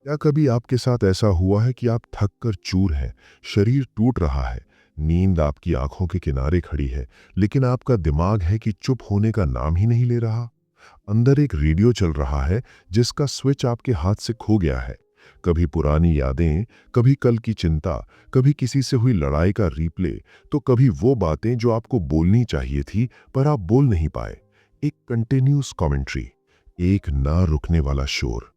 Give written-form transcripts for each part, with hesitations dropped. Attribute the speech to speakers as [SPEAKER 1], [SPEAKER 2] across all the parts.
[SPEAKER 1] क्या कभी आपके साथ ऐसा हुआ है कि आप थक कर चूर हैं, शरीर टूट रहा है, नींद आपकी आंखों के किनारे खड़ी है, लेकिन आपका दिमाग है कि चुप होने का नाम ही नहीं ले रहा? अंदर एक रेडियो चल रहा है जिसका स्विच आपके हाथ से खो गया है। कभी पुरानी यादें, कभी कल की चिंता, कभी किसी से हुई लड़ाई का रिप्ले, तो कभी वो बातें जो आपको बोलनी चाहिए थी पर आप बोल नहीं पाए। एक कंटिन्यूस कमेंट्री, एक ना रुकने वाला शोर।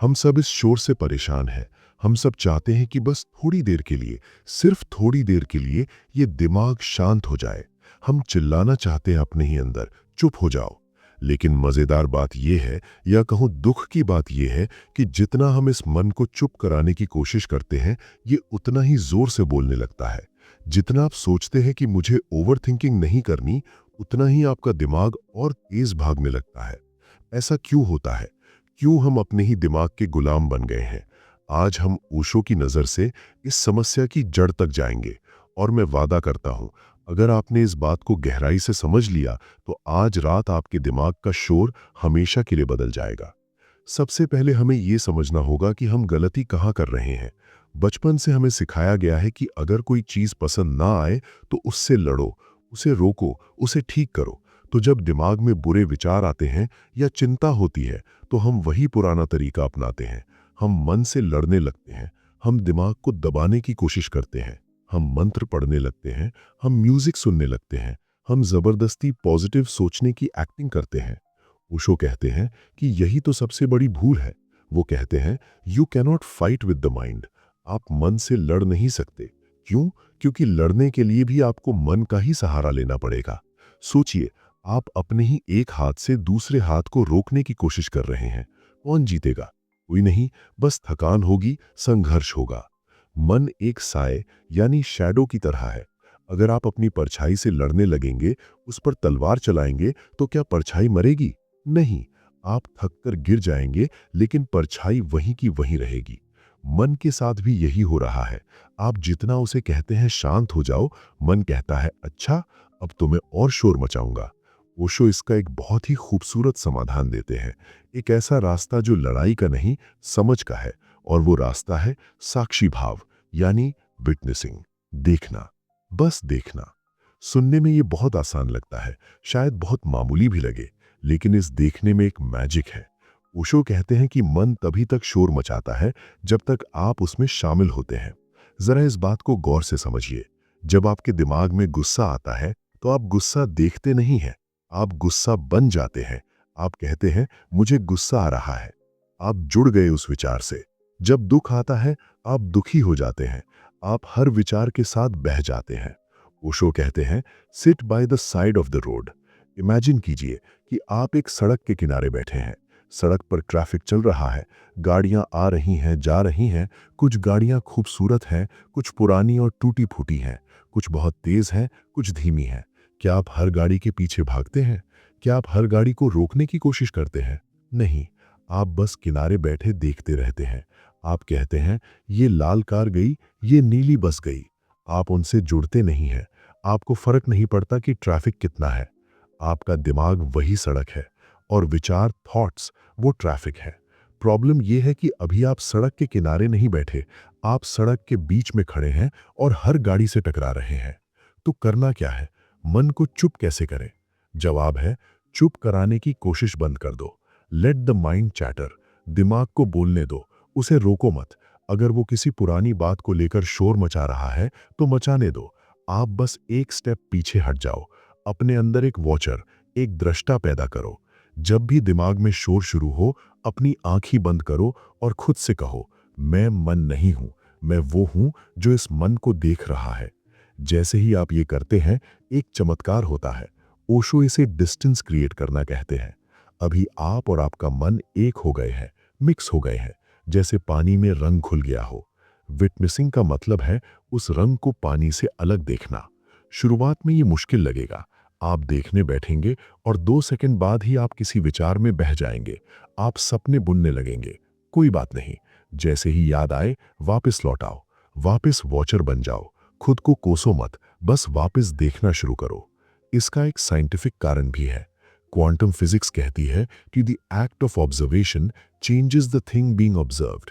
[SPEAKER 1] हम सब इस शोर से परेशान हैं। हम सब चाहते हैं कि बस थोड़ी देर के लिए, सिर्फ थोड़ी देर के लिए ये दिमाग शांत हो जाए। हम चिल्लाना चाहते हैं अपने ही अंदर, चुप हो जाओ। लेकिन मजेदार बात यह है, या कहूं दुख की बात यह है, कि जितना हम इस मन को चुप कराने की कोशिश करते हैं, ये उतना ही जोर से बोलने लगता है। जितना आप सोचते हैं कि मुझे ओवरथिंकिंग नहीं करनी, उतना ही आपका दिमाग और तेज भागने लगता है। ऐसा क्यों होता है? क्यों हम अपने ही दिमाग के गुलाम बन गए हैं? आज हम ओशो की नज़र से इस समस्या की जड़ तक जाएंगे, और मैं वादा करता हूं, अगर आपने इस बात को गहराई से समझ लिया, तो आज रात आपके दिमाग का शोर हमेशा के लिए बदल जाएगा। सबसे पहले हमें यह समझना होगा कि हम गलती कहाँ कर रहे हैं। बचपन से हमें सिखाया गया है कि अगर कोई चीज़ पसंद ना आए, तो उससे लड़ो, उसे रोको, उसे ठीक करो। तो जब दिमाग में बुरे विचार आते हैं या चिंता होती है, तो हम वही पुराना तरीका अपनाते हैं। हम मन से लड़ने लगते हैं, हम दिमाग को दबाने की कोशिश करते हैं, हम मंत्र पढ़ने लगते हैं, हम म्यूजिक सुनने लगते हैं, हम जबरदस्ती पॉजिटिव सोचने की एक्टिंग करते हैं। ओशो कहते हैं कि यही तो सबसे बड़ी भूल है। वो कहते हैं, you cannot fight with the mind. आप मन से लड़ नहीं सकते। क्यों? क्योंकि लड़ने के लिए भी आपको मन का ही सहारा लेना पड़ेगा। सोचिए, आप अपने ही एक हाथ से दूसरे हाथ को रोकने की कोशिश कर रहे हैं। कौन जीतेगा? कोई नहीं। बस थकान होगी, संघर्ष होगा। मन एक साए यानी शैडो की तरह है। अगर आप अपनी परछाई से लड़ने लगेंगे, उस पर तलवार चलाएंगे, तो क्या परछाई मरेगी? नहीं। आप थक कर गिर जाएंगे, लेकिन परछाई वहीं की वहीं रहेगी। मन के साथ भी यही हो रहा है। आप जितना उसे कहते हैं शांत हो जाओ, मन कहता है अच्छा, अब तो मैं और शोर मचाऊंगा। ओशो इसका एक बहुत ही खूबसूरत समाधान देते हैं। एक ऐसा रास्ता जो लड़ाई का नहीं, समझ का है। और वो रास्ता है साक्षी भाव, यानी विटनेसिंग। देखना, बस देखना। सुनने में ये बहुत आसान लगता है, शायद बहुत मामूली भी लगे, लेकिन इस देखने में एक मैजिक है। ओशो कहते हैं कि मन तभी तक शोर मचाता है जब तक आप उसमें शामिल होते हैं। जरा इस बात को गौर से समझिए। जब आपके दिमाग में गुस्सा आता है, तो आप गुस्सा देखते नहीं हैं, आप गुस्सा बन जाते हैं। आप कहते हैं, मुझे गुस्सा आ रहा है। आप जुड़ गए उस विचार से। जब दुख आता है, आप दुखी हो जाते हैं। आप हर विचार के साथ बह जाते हैं। ओशो कहते हैं, sit by the side of the road. Imagine कीजिए कि आप एक सड़क के किनारे बैठे हैं। सड़क पर ट्रैफिक चल रहा है, गाड़ियां आ रही हैं, जा रही हैं। कुछ गाड़ियां खूबसूरत हैं, कुछ पुरानी और टूटी फूटी हैं, कुछ बहुत तेज हैं, कुछ धीमी हैं। क्या आप हर गाड़ी के पीछे भागते हैं? क्या आप हर गाड़ी को रोकने की कोशिश करते हैं? नहीं। आप बस किनारे बैठे देखते रहते हैं। आप कहते हैं, ये लाल कार गई, ये नीली बस गई। आप उनसे जुड़ते नहीं हैं। आपको फर्क नहीं पड़ता कि ट्रैफिक कितना है। आपका दिमाग वही सड़क है, और विचार, थॉट्स, वो ट्रैफिक है। प्रॉब्लम यह है कि अभी आप सड़क के किनारे नहीं बैठे, आप सड़क के बीच में खड़े हैं और हर गाड़ी से टकरा रहे हैं। तो करना क्या है? मन को चुप कैसे करें? जवाब है, चुप कराने की कोशिश बंद कर दो। Let the mind chatter. दिमाग को बोलने दो, उसे रोको मत। अगर वो किसी पुरानी बात को लेकर शोर मचा रहा है, तो मचाने दो। आप बस एक स्टेप पीछे हट जाओ। अपने अंदर एक वॉचर, एक दृष्टा पैदा करो। जब भी दिमाग में शोर शुरू हो, अपनी आंखें बंद करो और खुद से कहो, मैं मन नहीं हूं, मैं वो हूं जो इस मन को देख रहा है। जैसे ही आप ये करते हैं, एक चमत्कार होता है। ओशो इसे डिस्टेंस क्रिएट करना कहते हैं। अभी आप और आपका मन एक हो गए हैं, मिक्स हो गए हैं, जैसे पानी में रंग घुल गया हो। विटनेसिंग का मतलब है उस रंग को पानी से अलग देखना। शुरुआत में ये मुश्किल लगेगा। आप देखने बैठेंगे और 2 सेकंड बाद ही आप किसी विचार में बह जाएंगे। आप सपने बुनने लगेंगे। कोई बात नहीं। जैसे ही याद आए, वापस लौट आओ। वापस वॉचर बन जाओ। खुद को कोसो मत, बस वापस देखना शुरू करो। इसका एक साइंटिफिक कारण भी है। क्वांटम फिजिक्स कहती है कि the act of observation changes the thing being observed.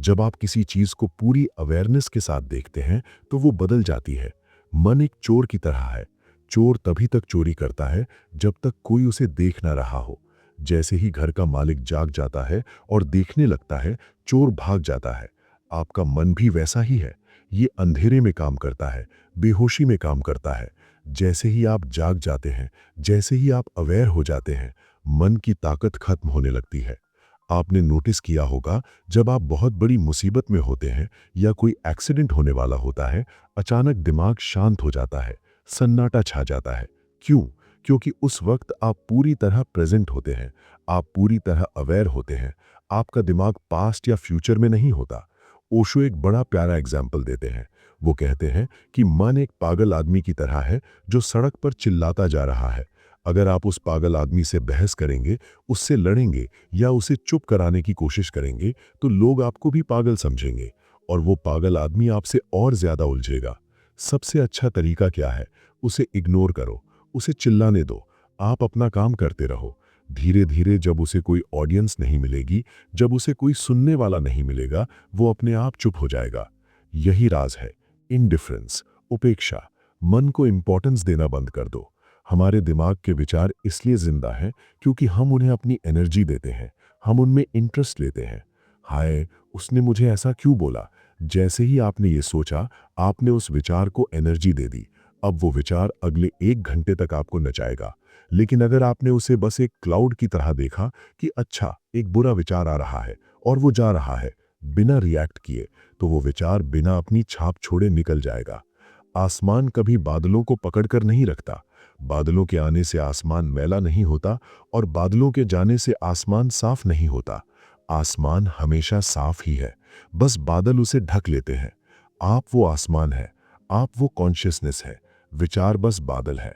[SPEAKER 1] जब आप किसी चीज को पूरी अवेयरनेस के साथ देखते हैं तो वो बदल जाती है। मन एक चोर की तरह है। चोर तभी तक चोरी करता है जब तक कोई उसे देख ना रहा हो। जैसे ही घर का मालिक जाग जाता है और देखने लगता है, चोर भाग जाता है। आपका मन भी वैसा ही है। ये अंधेरे में काम करता है, बेहोशी में काम करता है। जैसे ही आप जाग जाते हैं, जैसे ही आप अवेयर हो जाते हैं, मन की ताकत खत्म होने लगती है। आपने नोटिस किया होगा, जब आप बहुत बड़ी मुसीबत में होते हैं या कोई एक्सीडेंट होने वाला होता है, अचानक दिमाग शांत हो जाता है, सन्नाटा छा जाता है। क्यों? क्योंकि उस वक्त आप पूरी तरह प्रेजेंट होते हैं, आप पूरी तरह अवेयर होते हैं। आपका दिमाग पास्ट या फ्यूचर में नहीं होता। ओशो एक बड़ा प्यारा एग्जाम्पल देते हैं। वो कहते हैं कि मन एक पागल आदमी की तरह है जो सड़क पर चिल्लाता जा रहा है। अगर आप उस पागल आदमी से बहस करेंगे, उससे लड़ेंगे या उसे चुप कराने की कोशिश करेंगे, तो लोग आपको भी पागल समझेंगे और वो पागल आदमी आपसे और ज्यादा उलझेगा। सबसे अच्छा तरीका क्या है? उसे इग्नोर करो, उसे चिल्लाने दो। आप अपना काम करते रहो। धीरे धीरे जब उसे कोई ऑडियंस नहीं मिलेगी, जब उसे कोई सुनने वाला नहीं मिलेगा, वो अपने आप चुप हो जाएगा। यही राज है, इनडिफरेंस, उपेक्षा। मन को इंपॉर्टेंस देना बंद कर दो। हमारे दिमाग के विचार इसलिए जिंदा हैं क्योंकि हम उन्हें अपनी एनर्जी देते हैं, हम उनमें इंटरेस्ट लेते हैं। हाय, उसने मुझे ऐसा क्यों बोला? जैसे ही आपने ये सोचा, आपने उस विचार को एनर्जी दे दी। अब वो विचार अगले 1 घंटे तक आपको नचाएगा। लेकिन अगर आपने उसे बस एक क्लाउड की तरह देखा कि अच्छा, एक बुरा विचार आ रहा है और वो जा रहा है, बिना रिएक्ट किए, तो वो विचार बिना अपनी छाप छोड़े निकल जाएगा। आसमान कभी बादलों को पकड़कर नहीं रखता। बादलों के आने से आसमान मैला नहीं होता और बादलों के जाने से आसमान साफ नहीं होता। आसमान हमेशा साफ ही है, बस बादल उसे ढक लेते हैं। आप वो आसमान है, आप वो कॉन्शियसनेस है, विचार बस बादल है।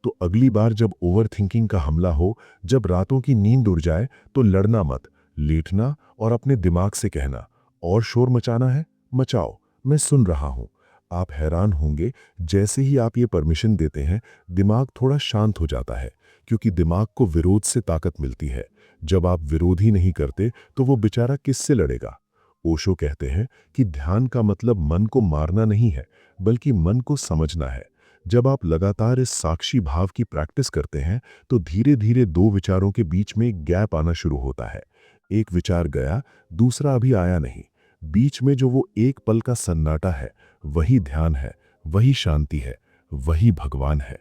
[SPEAKER 1] तो अगली बार जब ओवर थिंकिंग का हमला हो, जब रातों की नींद उड़ जाए, तो लड़ना मत, लेटना और अपने दिमाग से कहना, और शोर मचाना है, मचाओ, मैं सुन रहा हूं। आप हैरान होंगे, जैसे ही आप ये परमिशन देते हैं, दिमाग थोड़ा शांत हो जाता है, क्योंकि दिमाग को विरोध से ताकत मिलती है। जब आप विरोध ही नहीं करते, तो वो बेचारा किससे लड़ेगा? ओशो कहते हैं कि ध्यान का मतलब मन को मारना नहीं है, बल्कि मन को समझना है। जब आप लगातार इस साक्षी भाव की प्रैक्टिस करते हैं, तो धीरे धीरे दो विचारों के बीच में एक गैप आना शुरू होता है। एक विचार गया, दूसरा अभी आया नहीं। बीच में जो वो एक पल का सन्नाटा है, वही ध्यान है, वही शांति है, वही भगवान है।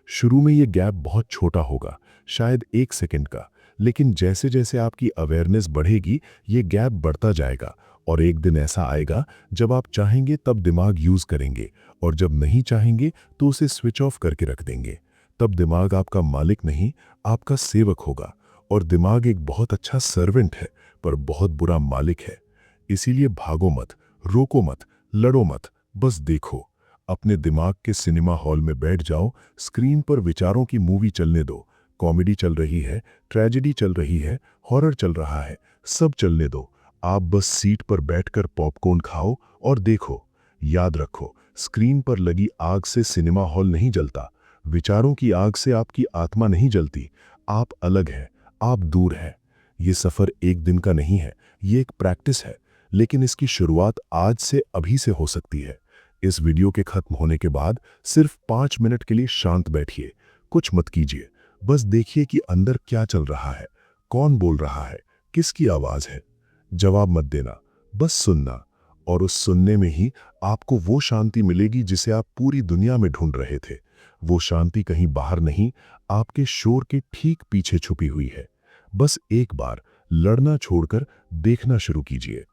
[SPEAKER 1] शुरू में ये गैप बहुत छोटा होगा, शायद 1 सेकंड का, लेकिन जैसे जैसे आपकी अवेयरनेस बढ़ेगी, ये गैप बढ़ता जाएगा और एक दिन ऐसा आएगा जब आप चाहेंगे तब दिमाग यूज करेंगे और जब नहीं चाहेंगे तो उसे स्विच ऑफ करके रख देंगे। तब दिमाग आपका मालिक नहीं, आपका सेवक होगा। और दिमाग एक बहुत अच्छा सर्वेंट है, पर बहुत बुरा मालिक है। इसीलिए भागो मत, रोको मत, लड़ो मत, बस देखो। अपने दिमाग के सिनेमा हॉल में बैठ जाओ, स्क्रीन पर विचारों की मूवी चलने दो। कॉमेडी चल रही है, ट्रेजेडी चल रही है, हॉरर चल रहा है, सब चलने दो। आप बस सीट पर बैठकर पॉपकॉर्न खाओ और देखो। याद रखो, स्क्रीन पर लगी आग से सिनेमा हॉल नहीं जलता, विचारों की आग से आपकी आत्मा नहीं जलती। आप अलग हैं, आप दूर हैं। ये सफर एक दिन का नहीं है, ये एक प्रैक्टिस है, लेकिन इसकी शुरुआत आज से, अभी से हो सकती है। इस वीडियो के खत्म होने के बाद सिर्फ 5 मिनट के लिए शांत बैठिए, कुछ मत कीजिए, बस देखिए कि अंदर क्या चल रहा है, कौन बोल रहा है, किसकी आवाज है। जवाब मत देना, बस सुनना। और उस सुनने में ही आपको वो शांति मिलेगी जिसे आप पूरी दुनिया में ढूंढ रहे थे। वो शांति कहीं बाहर नहीं, आपके शोर के ठीक पीछे छुपी हुई है। बस एक बार लड़ना छोड़कर देखना शुरू कीजिए।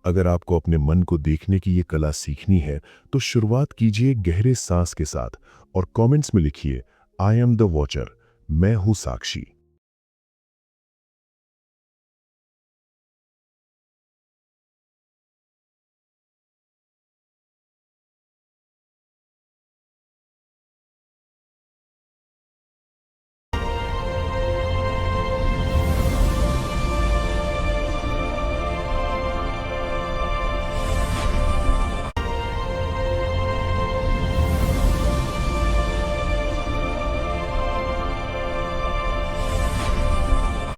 [SPEAKER 1] अगर आपको अपने मन को देखने की ये कला सीखनी है, तो शुरुआत कीजिए गहरे सांस के साथ और कमेंट्स में लिखिए, आई एम द वॉचर, मैं हूं साक्षी।